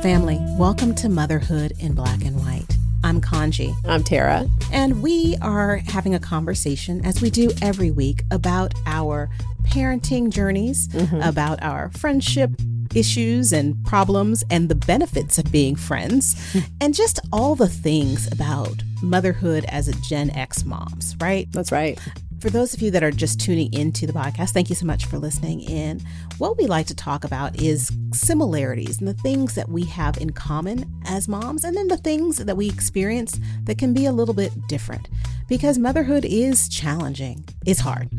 family. Welcome to Motherhood in Black and White. I'm Kaanji. I'm Tara. And we are having a conversation, as we do every week, about our parenting journeys, about our friendship issues and problems and the benefits of being friends, and just all the things about motherhood as a Gen X moms, right? That's right. For those of you that are just tuning into the podcast, thank you so much for listening in. What we like to talk about is similarities and the things that we have in common as moms, and then the things that we experience that can be a little bit different. Because motherhood is challenging. It's hard.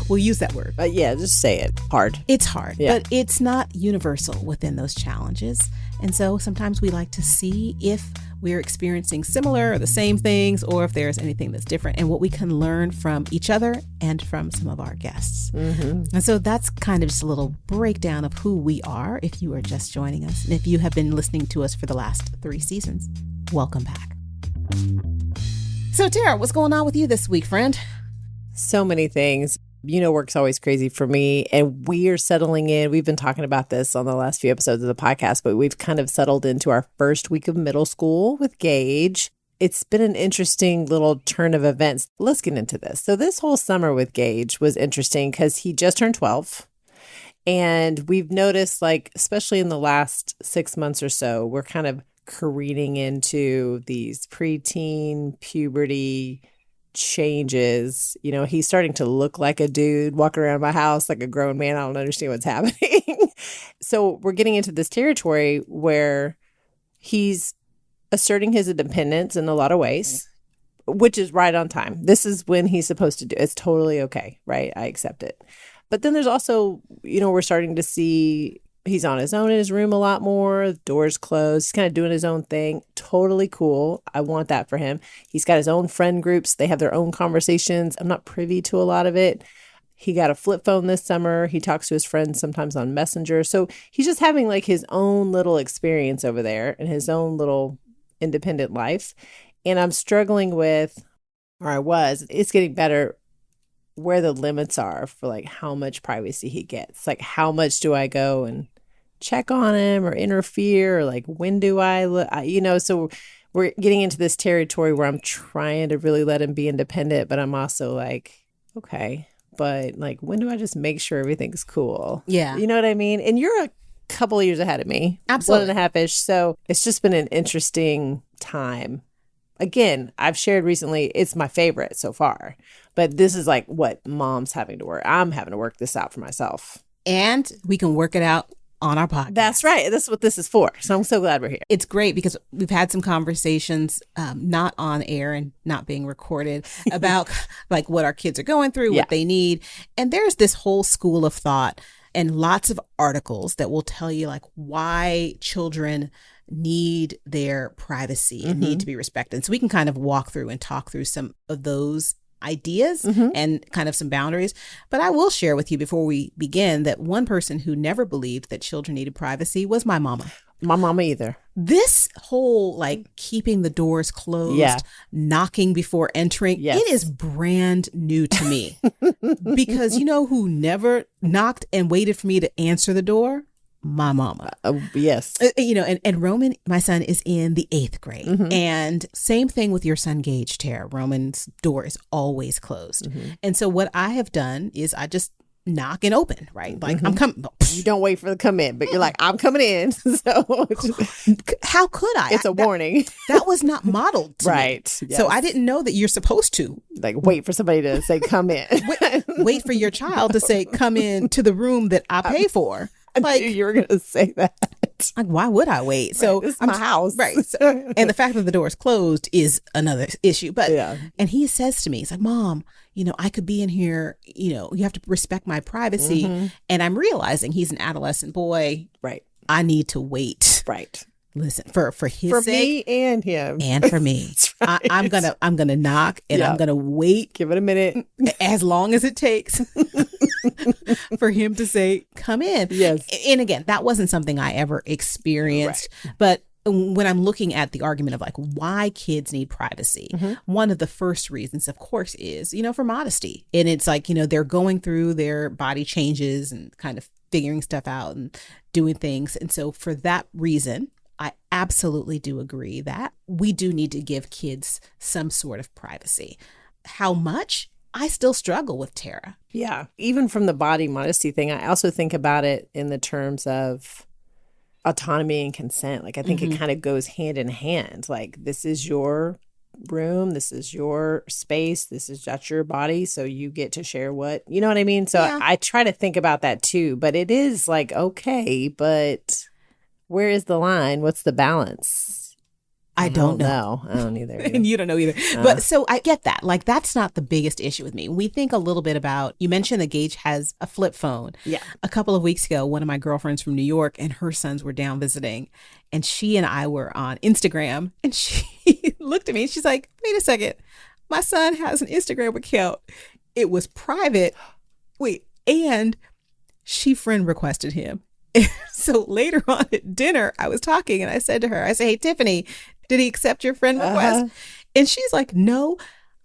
We'll use that word. Yeah, just say it. Hard. It's hard, but it's not universal within those challenges. And so sometimes we like to see if we're experiencing similar or the same things, or if there's anything that's different, and what we can learn from each other and from some of our guests. And so that's kind of just a little breakdown of who we are if you are just joining us. And if you have been listening to us for the last 3 seasons, welcome back. So Tara, what's going on with you this week, friend? So many things. You know, work's always crazy for me, and we are settling in. We've been talking about this on the last few episodes of the podcast, but we've kind of settled into our first week of middle school with Gage. It's been an interesting little turn of events. Let's get into this. So this whole summer with Gage was interesting because he just turned 12. And we've noticed, like, especially in the last 6 months or so, we're kind of careening into these preteen, puberty changes. You know, he's starting to look like a dude walking around my house like a grown man. I don't understand what's happening. So we're getting into this territory where he's asserting his independence in a lot of ways, which is right on time. This is when he's supposed to do it. It's totally okay, right? I accept it. But then there's also, you know, we're starting to see he's on his own in his room a lot more. Doors closed. He's kind of doing his own thing. Totally cool. I want that for him. He's got his own friend groups. They have their own conversations. I'm not privy to a lot of it. He got a flip phone this summer. He talks to his friends sometimes on Messenger. So he's just having like his own little experience over there and his own little independent life. And I'm struggling with, or I was, it's getting better, where the limits are for like how much privacy he gets. Like, how much do I go and check on him or interfere, or like when do I look, so we're getting into this territory where I'm trying to really let him be independent, but I'm also like, okay, but like, when do I just make sure everything's cool? Yeah. You know what I mean? And you're a couple of years ahead of me. Absolutely. 1.5-ish. So it's just been an interesting time. Again, I've shared recently, it's my favorite so far, but this is like what mom's having to work. I'm having to work this out for myself. And we can work it out on our podcast. That's right. That's what this is for. So I'm so glad we're here. It's great because we've had some conversations, not on air and not being recorded, about like what our kids are going through, what they need. And there's this whole school of thought and lots of articles that will tell you like why children need their privacy and need to be respected. So we can kind of walk through and talk through some of those ideas and kind of some boundaries. But I will share with you before we begin that one person who never believed that children needed privacy was my mama. My mama either. This whole like keeping the doors closed, knocking before entering, it is brand new to me. Because you know who never knocked and waited for me to answer the door? My mama. Yes. And Roman, my son, is in the 8th grade. And same thing with your son, Gage, Tara. Roman's door is always closed. And so what I have done is I just knock and open, right? Like I'm coming. You don't wait for them to come in, but you're like, I'm coming in. So how could I? It's a warning. That was not modeled to right. me. Yes. So I didn't know that you're supposed to. Like, wait for somebody to say, come in. wait for your child to say, come in to the room that I pay for. Like, you were going to say that. Like, why would I wait? Right, So this is my house. Right. So, and the fact that the door is closed is another issue. But, and he says to me, he's like, Mom, I could be in here, you have to respect my privacy. And I'm realizing he's an adolescent boy. Right. I need to wait. Right. Listen, for his for sake, me and him, and for me, right. I'm gonna knock and I'm gonna wait. Give it a minute, as long as it takes for him to say, "Come in." Yes. And again, that wasn't something I ever experienced, but when I'm looking at the argument of like why kids need privacy, one of the first reasons, of course, is for modesty, and it's like they're going through their body changes and kind of figuring stuff out and doing things, and so for that reason, I absolutely do agree that we do need to give kids some sort of privacy. How much? I still struggle with Tara. Yeah. Even from the body modesty thing, I also think about it in the terms of autonomy and consent. Like, I think it kind of goes hand in hand. Like, this is your room. This is your space. That's your body. So you get to share what, you know what I mean? So I try to think about that too, but it is like, okay, but where is the line? What's the balance? I don't know. I don't either. And you don't know either. But so I get that. Like, that's not the biggest issue with me. We think a little bit about, you mentioned that Gage has a flip phone. Yeah. A couple of weeks ago, one of my girlfriends from New York and her sons were down visiting. And she and I were on Instagram. And she looked at me and she's like, wait a second. My son has an Instagram account. It was private. Wait. And she friend requested him. So later on at dinner, I was talking and I said to her, I said, hey, Tiffany, did he accept your friend request? And she's like, no.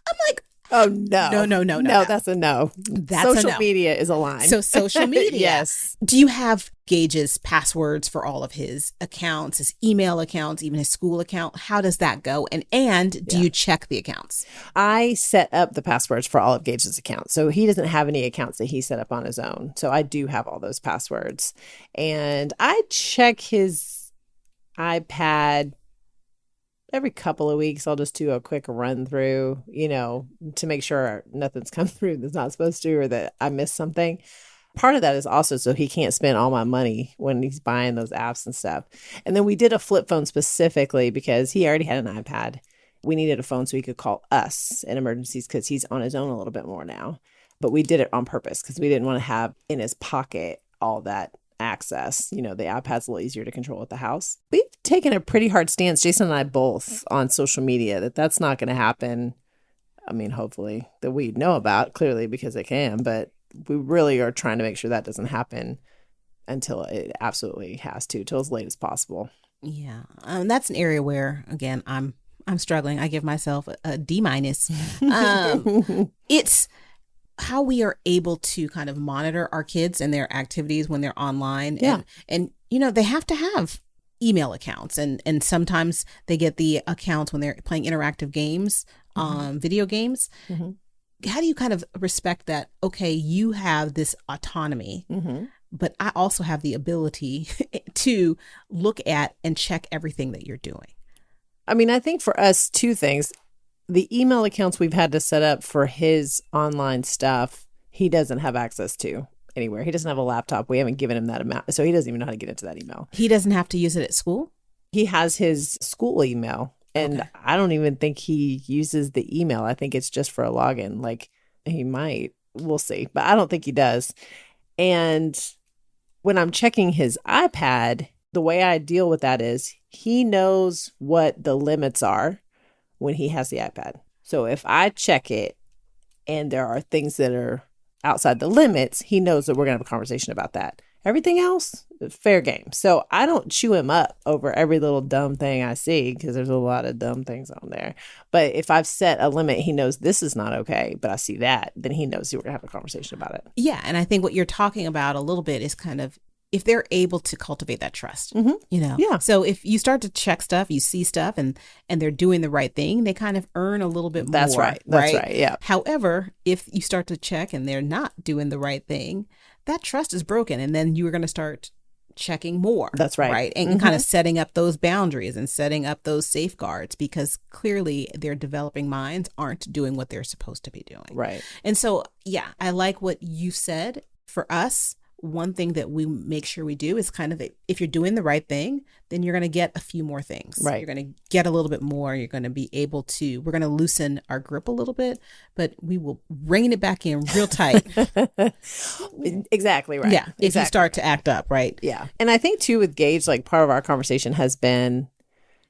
I'm like, oh, no. No, that's a no. That's social a no. media is a line. So social media. Yes. Do you have Gage's passwords for all of his accounts, his email accounts, even his school account? How does that go? And do you check the accounts? I set up the passwords for all of Gage's accounts. So he doesn't have any accounts that he set up on his own. So I do have all those passwords. And I check his iPad every couple of weeks. I'll just do a quick run through, to make sure nothing's come through that's not supposed to, or that I missed something. Part of that is also so he can't spend all my money when he's buying those apps and stuff. And then we did a flip phone specifically because he already had an iPad. We needed a phone so he could call us in emergencies because he's on his own a little bit more now. But we did it on purpose because we didn't want to have in his pocket all that access. The iPad's a little easier to control at the house. We've taken a pretty hard stance, Jason and I both, on social media that's not going to happen. I mean, hopefully that we know about, clearly, because it can, but we really are trying to make sure that doesn't happen until it absolutely has to, till as late as possible. Yeah. That's an area where, again, I'm struggling. I give myself a D-. It's how we are able to kind of monitor our kids and their activities when they're online. Yeah. And they have to have email accounts. And sometimes they get the accounts when they're playing interactive games, video games. Mm-hmm. How do you kind of respect that? Okay, you have this autonomy, but I also have the ability to look at and check everything that you're doing. I mean, I think for us, two things. The email accounts we've had to set up for his online stuff, he doesn't have access to anywhere. He doesn't have a laptop. We haven't given him that amount. So he doesn't even know how to get into that email. He doesn't have to use it at school? He has his school email. And okay. I don't even think he uses the email. I think it's just for a login. Like, he might. We'll see. But I don't think he does. And when I'm checking his iPad, the way I deal with that is he knows what the limits are when he has the iPad. So if I check it and there are things that are outside the limits, he knows that we're going to have a conversation about that. Everything else, fair game. So I don't chew him up over every little dumb thing I see, because there's a lot of dumb things on there. But if I've set a limit, he knows this is not okay, but I see that, then he knows we're going to have a conversation about it. Yeah. And I think what you're talking about a little bit is kind of if they're able to cultivate that trust, Yeah. So if you start to check stuff, you see stuff and they're doing the right thing, they kind of earn a little bit more. That's right. That's right. Yeah. However, if you start to check and they're not doing the right thing, that trust is broken. And then you are going to start checking more. That's right. Right. And kind of setting up those boundaries and setting up those safeguards, because clearly their developing minds aren't doing what they're supposed to be doing. Right. And so, yeah, I like what you said. For us, one thing that we make sure we do is kind of, if you're doing the right thing, then you're going to get a few more things. Right. You're going to get a little bit more. You're going to be able to, we're going to loosen our grip a little bit, but we will rein it back in real tight. Exactly right. Yeah. If you start to act up, right? Yeah. And I think too with Gage, like part of our conversation has been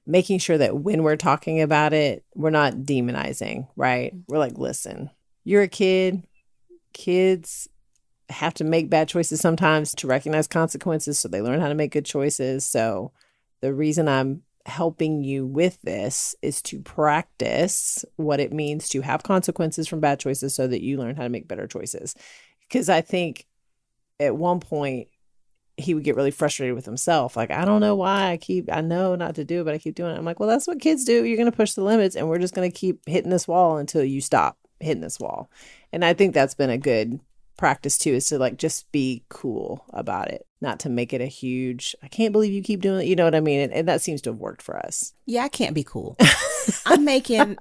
making sure that when we're talking about it, we're not demonizing, right? We're like, listen, you're a kid. Kids have to make bad choices sometimes to recognize consequences, so they learn how to make good choices. So the reason I'm helping you with this is to practice what it means to have consequences from bad choices so that you learn how to make better choices. Because I think at one point he would get really frustrated with himself. Like, I don't know why I know not to do it, but I keep doing it. I'm like, well, that's what kids do. You're going to push the limits, and we're just going to keep hitting this wall until you stop hitting this wall. And I think that's been a good practice too, is to like just be cool about it, not to make it a huge, I can't believe you keep doing it. You know what I mean? And that seems to have worked for us. Yeah, I can't be cool. I'm making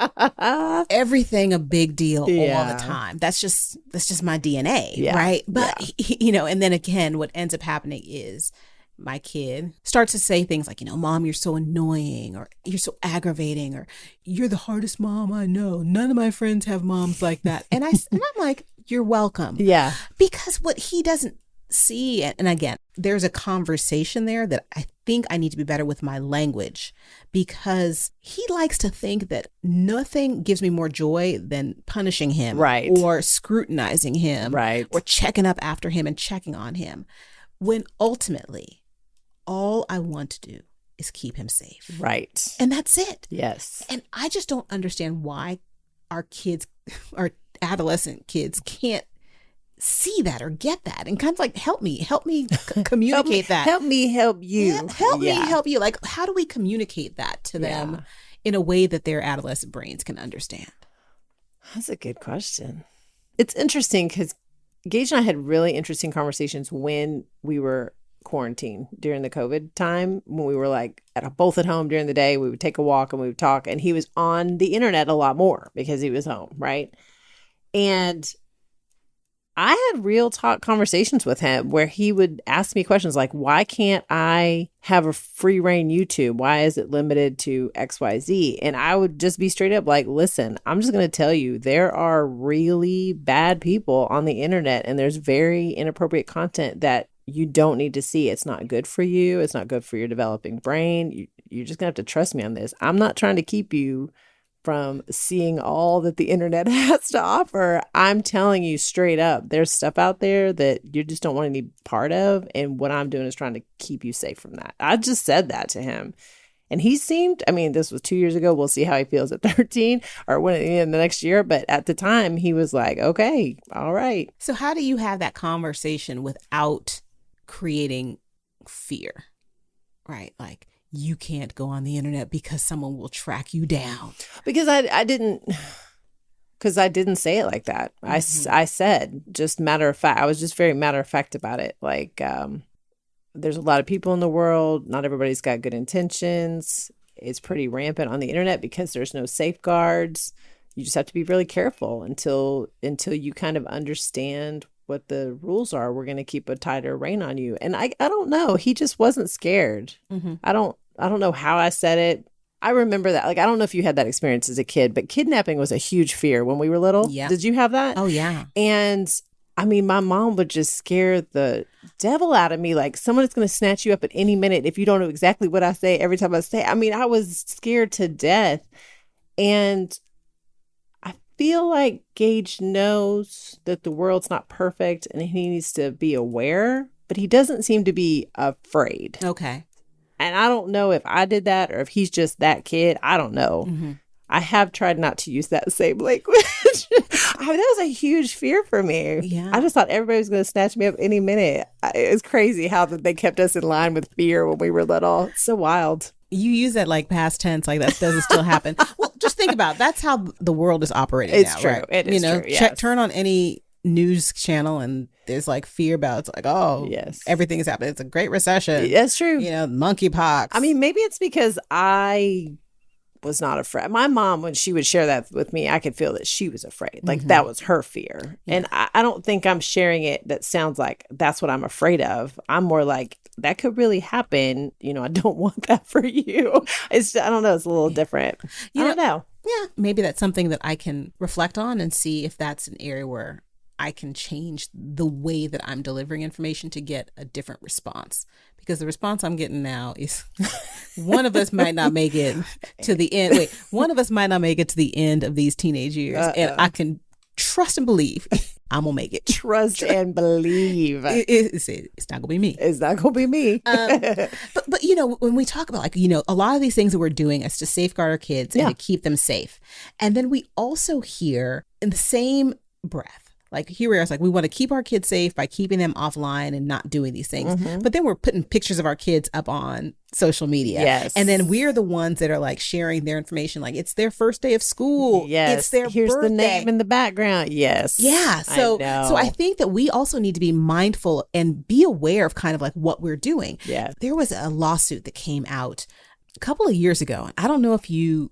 everything a big deal all the time. That's just my DNA, right? But and then again, what ends up happening is my kid starts to say things like, Mom, you're so annoying, or you're so aggravating, or you're the hardest mom I know. None of my friends have moms like that. And I'm like, you're welcome. Yeah. Because what he doesn't see, and again, there's a conversation there that I think I need to be better with my language, because he likes to think that nothing gives me more joy than punishing him, right, or scrutinizing him, right, or checking up after him and checking on him, when ultimately all I want to do is keep him safe. Right. And that's it. Yes. And I just don't understand why our kids, our adolescent kids, can't see that or get that, and kind of like, help me communicate that. Help me help you. Yeah, help me help you. Like, how do we communicate that to them in a way that their adolescent brains can understand? That's a good question. It's interesting because Gage and I had really interesting conversations when we were quarantined during the COVID time, when we were like both at home during the day. We would take a walk and we would talk, and he was on the internet a lot more because he was home, right? And I had real talk conversations with him where he would ask me questions like, why can't I have a free reign YouTube? Why is it limited to XYZ? And I would just be straight up like, listen, I'm just going to tell you, there are really bad people on the internet, and there's very inappropriate content that you don't need to see. It's not good for you. It's not good for your developing brain. You're just going to have to trust me on this. I'm not trying to keep you from seeing all that the internet has to offer. I'm telling you straight up, there's stuff out there that you just don't want any part of. And what I'm doing is trying to keep you safe from that. I just said that to him. And he seemed, this was 2 years ago. We'll see how he feels at 13 or when in the next year. But at the time, he was like, okay, all right. So how do you have that conversation without creating fear, right? Like, you can't go on the internet because someone will track you down. Because I didn't say it like that. Mm-hmm. I said, just matter of fact, I was just very matter of fact about it. Like, there's a lot of people in the world. Not everybody's got good intentions. It's pretty rampant on the internet because there's no safeguards. You just have to be really careful until you kind of understand what the rules are. We're going to keep a tighter rein on you. And I don't know. He just wasn't scared. Mm-hmm. I don't know how I said it. I remember that. Like, I don't know if you had that experience as a kid, but kidnapping was a huge fear when we were little. Yeah. Did you have that? Oh, yeah. And my mom would just scare the devil out of me. Like, someone is going to snatch you up at any minute if you don't know exactly what I say every time I say. I was scared to death. And I feel like Gage knows that the world's not perfect and he needs to be aware, but he doesn't seem to be afraid. Okay. And I don't know if I did that or if he's just that kid. I don't know. Mm-hmm. I have tried not to use that same language. That was a huge fear for me. Yeah. I just thought everybody was going to snatch me up any minute. It's crazy how they kept us in line with fear when we were little. It's so wild. You use that like past tense, like that doesn't still happen. Well, just think about it. That's how the world is operating it's now, true. Right? It is true. Yes. Turn on any news channel and there's like fear about it's like, oh, yes, everything is happening. It's a great recession. That's true. Monkeypox. Maybe it's because I was not afraid. My mom, when she would share that with me, I could feel that she was afraid. Like that was her fear. Yeah. And I don't think I'm sharing it that sounds like that's what I'm afraid of. I'm more like, that could really happen. I don't want that for you. I don't know. It's a little different. I don't know. Yeah. Maybe that's something that I can reflect on and see if that's an area where I can change the way that I'm delivering information to get a different response. Because the response I'm getting now is one of us might not make it to the end. One of us might not make it to the end of these teenage years. And I can trust and believe I'm going to make it. Trust and believe. It's not going to be me. It's not going to be me. But when we talk about a lot of these things that we're doing is to safeguard our kids and to keep them safe. And then we also hear in the same breath, Like here we are, it's like we want to keep our kids safe by keeping them offline and not doing these things. But then we're putting pictures of our kids up on social media. Yes. And then we're the ones that are like sharing their information. Like it's their first day of school. Yes. It's their Here's birthday. the name in the background. Yes. Yeah. So I think that we also need to be mindful and be aware of kind of like what we're doing. Yeah. There was a lawsuit that came out a couple of years ago. I don't know if you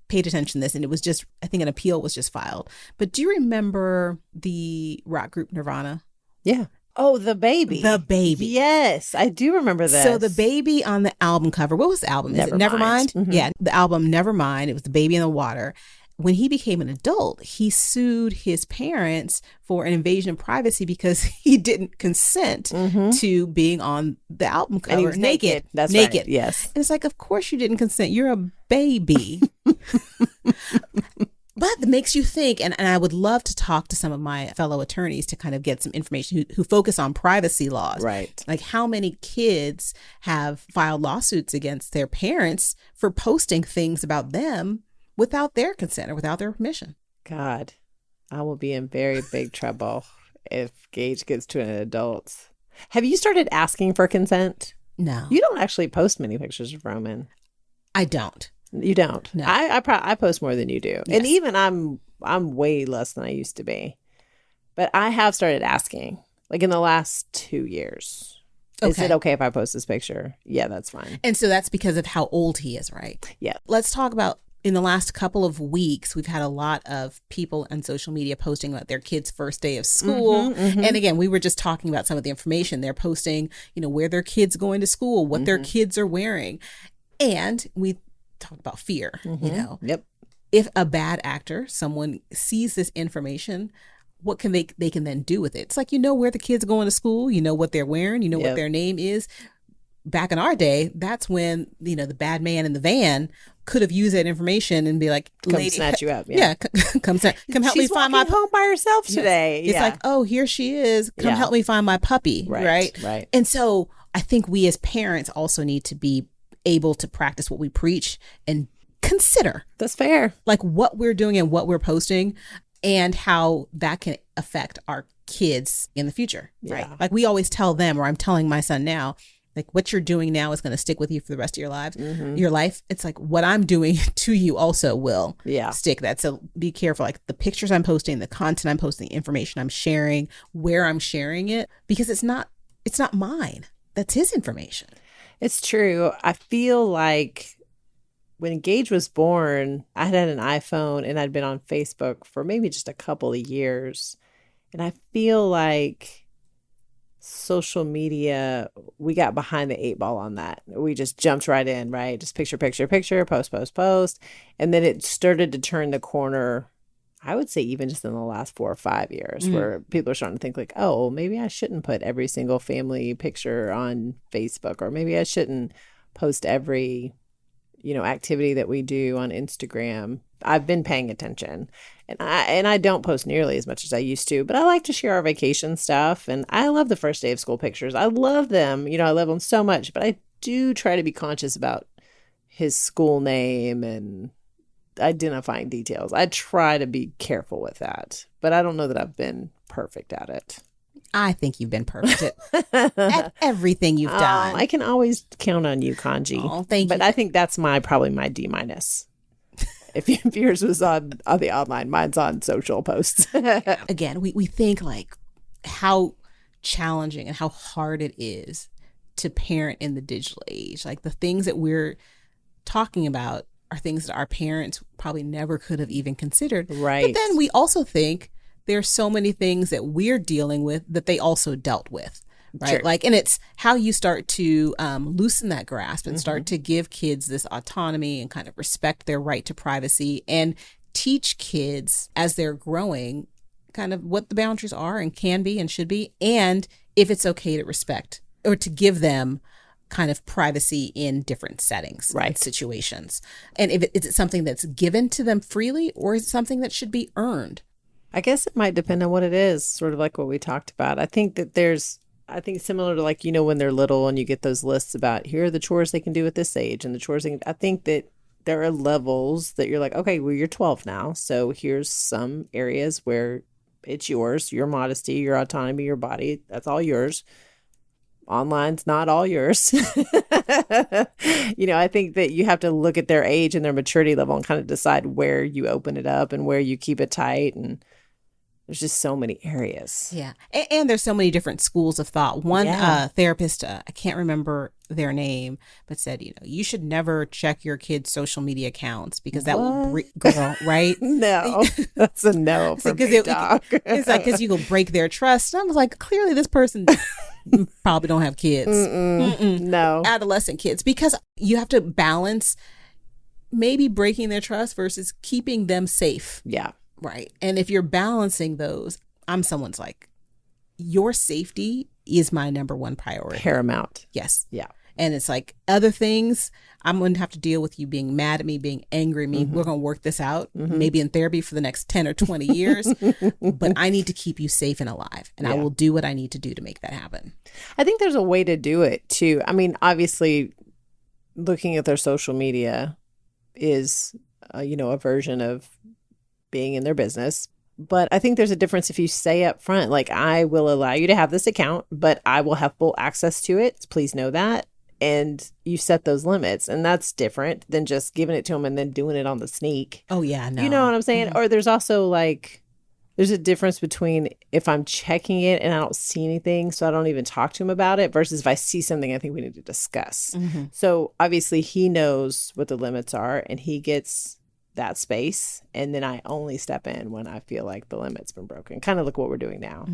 paid attention to this, and it was just, I think an appeal was just filed. But do you remember the rock group Nirvana? Yeah. Oh, the baby. The baby. Yes, I do remember that. So the baby on the album cover, what was the album? Is it Nevermind? Mm-hmm. Yeah, the album Nevermind. It was the baby in the water. When he became an adult, he sued his parents for an invasion of privacy because he didn't consent to being on the album cover. And he was naked. That's naked. Right. Yes. And it's like, of course you didn't consent. You're a baby. But it makes you think, and I would love to talk to some of my fellow attorneys to kind of get some information who focus on privacy laws. Right. Like how many kids have filed lawsuits against their parents for posting things about them without their consent or without their permission. God, I will be in very big trouble if Gage gets to an adult. Have you started asking for consent? No. You don't actually post many pictures of Roman. I don't. You don't. No. I post more than you do. Yes. And even I'm way less than I used to be. But I have started asking, like in the last 2 years. Okay. Is it okay if I post this picture? Yeah, that's fine. And so that's because of how old he is, right? Yeah. Let's talk about, in the last couple of weeks, we've had a lot of people on social media posting about their kids' first day of school. And again, we were just talking about some of the information. They're posting, where their kids going to school, what their kids are wearing. And we talked about fear, Yep. If a bad actor, someone sees this information, what can they can then do with it? It's like, where the kids are going to school, what they're wearing, what their name is. Back in our day, that's when, the bad man in the van could have used that information and be like, come snatch you up. Yeah, come help me find my home by herself today. It's like, oh, here she is. Come help me find my puppy. Right. And so I think we as parents also need to be able to practice what we preach and consider. That's fair. Like what we're doing and what we're posting and how that can affect our kids in the future. Right. Like we always tell them, or I'm telling my son now, like what you're doing now is going to stick with you for the rest of your lives, your life. It's like what I'm doing to you also will stick that. So be careful. Like the pictures I'm posting, the content I'm posting, the information I'm sharing, where I'm sharing it, because it's not mine. That's his information. It's true. I feel like when Gage was born, I had an iPhone and I'd been on Facebook for maybe just a couple of years. And I feel like social media, we got behind the 8 ball on that. We just jumped right in, right? Just picture, post. And then it started to turn the corner, I would say even just in the last 4 or 5 years, where people are starting to think like, oh, maybe I shouldn't put every single family picture on Facebook, or maybe I shouldn't post every, activity that we do on Instagram. I've been paying attention, and I don't post nearly as much as I used to, but I like to share our vacation stuff, and I love the first day of school pictures. I love them. I love them so much, but I do try to be conscious about his school name and identifying details. I try to be careful with that, but I don't know that I've been perfect at it. I think you've been perfect at everything you've done. I can always count on you, Kaanji. Oh, thank you. But I think that's probably my D-. If yours was on the online, mine's on social posts. Again, we think like how challenging and how hard it is to parent in the digital age. Like the things that we're talking about are things that our parents probably never could have even considered. Right. But then we also think there's so many things that we're dealing with that they also dealt with. Right. Sure. Like, and it's how you start to loosen that grasp and start to give kids this autonomy and kind of respect their right to privacy and teach kids as they're growing kind of what the boundaries are and can be and should be. And if it's okay to respect or to give them kind of privacy in different settings, and situations. And is it something that's given to them freely, or is it something that should be earned? I guess it might depend on what it is, sort of like what we talked about. I think similar to like, when they're little and you get those lists about here are the chores they can do at this age and the chores I think that there are levels that you're like, okay, well, you're 12 now. So here's some areas where it's yours, your modesty, your autonomy, your body. That's all yours. Online's not all yours. I think that you have to look at their age and their maturity level and kind of decide where you open it up and where you keep it tight. And there's just so many areas. Yeah. And there's so many different schools of thought. One therapist, I can't remember their name, but said, you should never check your kids' social media accounts because that will girl, right? No, that's a no for me, dog. It's like, because you will break their trust. And I was like, clearly this person probably don't have kids. No. Adolescent kids, because you have to balance maybe breaking their trust versus keeping them safe. Yeah. Right. And if you're balancing those, I'm someone's like, your safety is my number one priority. Paramount. Yes. Yeah. And it's like other things, I'm going to have to deal with you being mad at me, being angry at me. We're going to work this out, maybe in therapy for the next 10 or 20 years. But I need to keep you safe and alive. And I will do what I need to do to make that happen. I think there's a way to do it too. I mean, obviously, looking at their social media is, a version of being in their business. But I think there's a difference if you say up front, like, I will allow you to have this account, but I will have full access to it. Please know that. And you set those limits. And that's different than just giving it to them and then doing it on the sneak. Oh, yeah. No. You know what I'm saying? Or there's also there's a difference between if I'm checking it and I don't see anything, so I don't even talk to him about it, versus if I see something I think we need to discuss. So obviously he knows what the limits are and he gets that space, and then I only step in when I feel like the limit's been broken. Kind of like what we're doing now.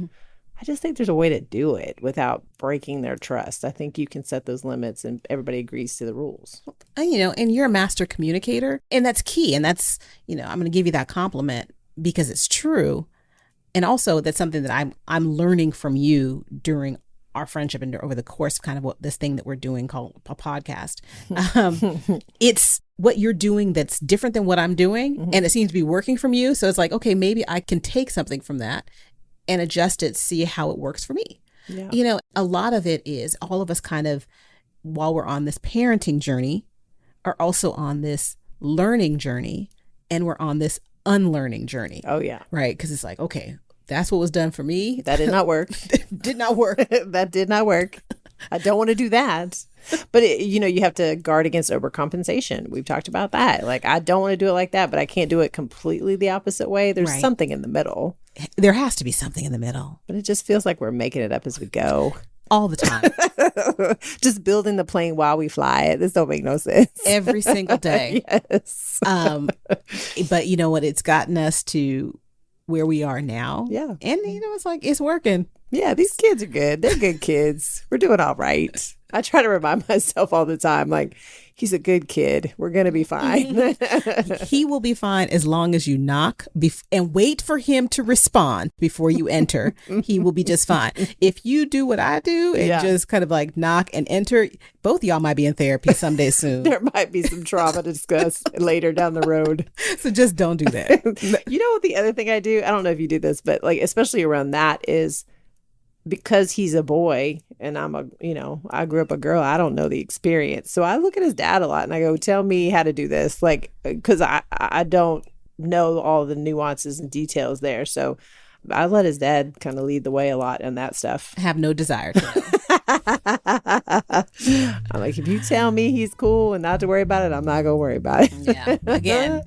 I just think there's a way to do it without breaking their trust. I think you can set those limits and everybody agrees to the rules. And you're a master communicator, and that's key. And that's, I'm going to give you that compliment because it's true. And also that's something that I'm learning from you during our friendship and over the course of kind of what this thing that we're doing called a podcast. It's what you're doing that's different than what I'm doing. And it seems to be working from you. So it's like, okay, maybe I can take something from that and adjust it, see how it works for me. Yeah. A lot of it is all of us kind of, while we're on this parenting journey, are also on this learning journey, and we're on this unlearning journey. Oh, yeah. Right. Because it's like, okay, that's what was done for me. That did not work. Did not work. That did not work. I don't want to do that. But, you have to guard against overcompensation. We've talked about that. Like, I don't want to do it like that, but I can't do it completely the opposite way. There's something in the middle. There has to be something in the middle. But it just feels like we're making it up as we go. All the time. Just building the plane while we fly it. This don't make no sense. Every single day. Yes. But you know what? It's gotten us to where we are now. Yeah. And, it's like, it's working. Yeah, these kids are good. They're good kids. We're doing all right. I try to remind myself all the time, like, he's a good kid. We're going to be fine. He will be fine as long as you knock and wait for him to respond before you enter. He will be just fine. If you do what I do and just kind of like knock and enter, both of y'all might be in therapy someday soon. There might be some trauma to discuss later down the road. So just don't do that. You know what the other thing I do? I don't know if you do this, but like, especially around that is, because he's a boy and I grew up a girl, I don't know the experience. So I look at his dad a lot and I go, tell me how to do this. Like, because I don't know all the nuances and details there. So I let his dad kind of lead the way a lot in that stuff. I have no desire to know. I'm like, if you tell me he's cool and not to worry about it, I'm not going to worry about it. Yeah. Again,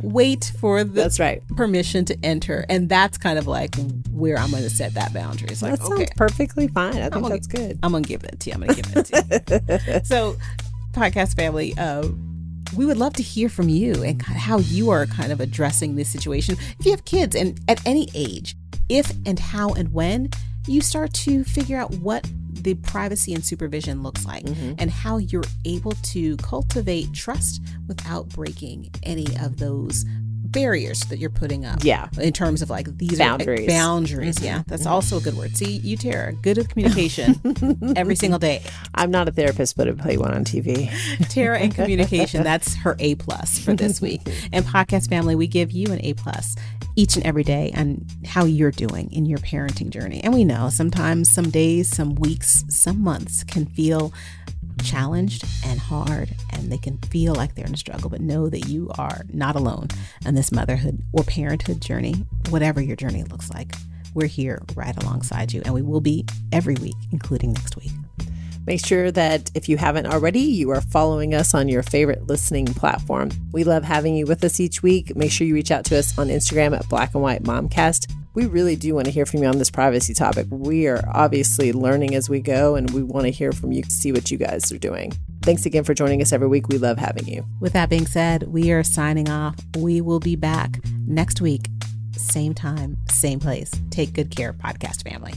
wait for the permission to enter. And that's kind of like where I'm going to set that boundary. It's like, that sounds perfectly fine. I think that's good. I'm going to give it to you. So, podcast family, we would love to hear from you and kind of how you are kind of addressing this situation. If you have kids and at any age, if and how and when you start to figure out what the privacy and supervision looks like, and how you're able to cultivate trust without breaking any of those barriers that you're putting up. Yeah. In terms of like these boundaries. Boundaries. Yeah. That's also a good word. See, you, Tara, good with communication every single day. I'm not a therapist, but I play one on TV. Tara in communication. That's her A+ for this week. And podcast family, we give you an A+ each and every day on how you're doing in your parenting journey. And we know sometimes, some days, some weeks, some months can feel challenged and hard, and they can feel like they're in a struggle, but know that you are not alone in this motherhood or parenthood journey. whatever your journey looks like. We're here right alongside you, and we will be every week, including next week. Make sure that if you haven't already, you are following us on your favorite listening platform. We love having you with us each week. Make sure you reach out to us on Instagram at Black and White Momcast. We really do want to hear from you on this privacy topic. We are obviously learning as we go, and we want to hear from you, see what you guys are doing. Thanks again for joining us every week. We love having you. With that being said, we are signing off. We will be back next week. Same time, same place. Take good care, podcast family.